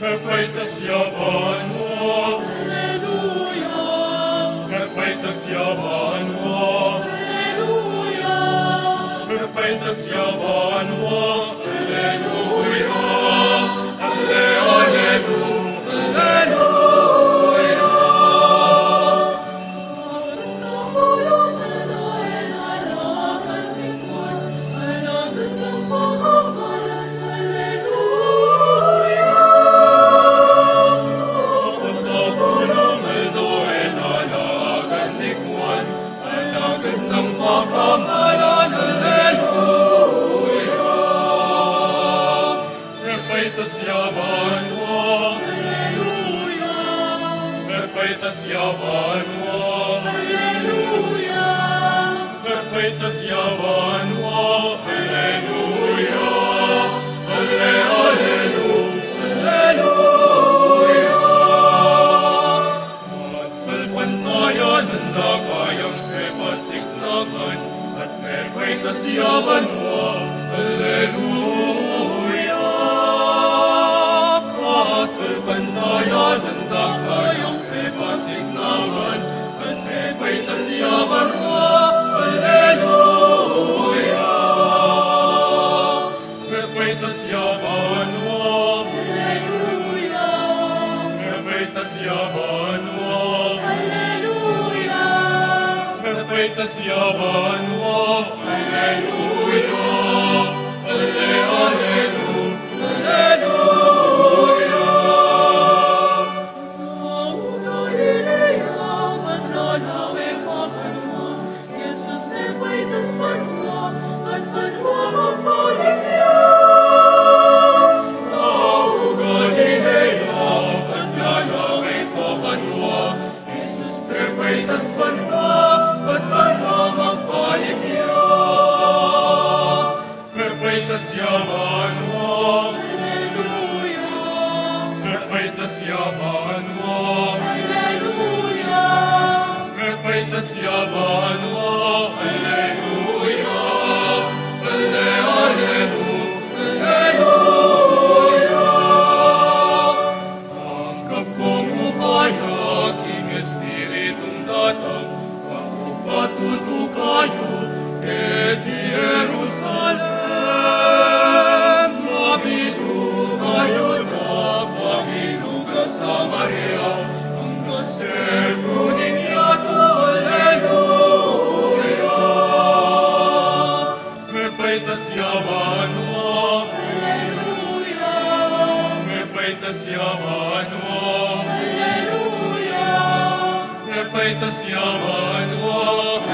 Perfectus Javanua, Alleluia, Perfectus Javanua, Alleluia, Perfectus Javanua, Alleluia, Alle, Alleluia, Alleluia. Pagkakulong ito ay nalagan ni Juan, alagad ng pakamalan, Alleluia. Perfectus Javanua, Alleluia, Perfectus Javanua, Alleluia, Perfectus Javanua, Alleluia, Alle, Alleluia, Alleluia. Masalpan tayo ng dagayang epasignagan at perfectus Javanua, Alleluia. Masalpan tayo ng dagayang epasignagan at perfectus Javanua, Alleluia. Perfectus Javanua, Alleluia, Perfectus Javanua, Alleluia, Perfectus Javanua, Alleluia, Alle, Alleluia, Alleluia. Galilea, manlalawe papanwa, Jesus perfectus panwa, at panwa mapaligya. Tao Galilea, paglalaway ko panwa, Jesus perfectus panwa, at panwa magpaligya. Perfectus Javanua, Alleluia, Perfectus Javanua, Alleluia, Perfectus Javanua, Alleluia, Alle, Alleluia, Alleluia. Tanggap kong upaya, King Espiritong datang, pagpatuto kayo, ket Jerusalem. Mabilu kayo na, mabilu ka sa Maria, ang kaserpo ninyo to, Alleluia. Perfectus Javanua, Alleluia, Perfectus Javanua, Alleluia, Perfectus Javanua,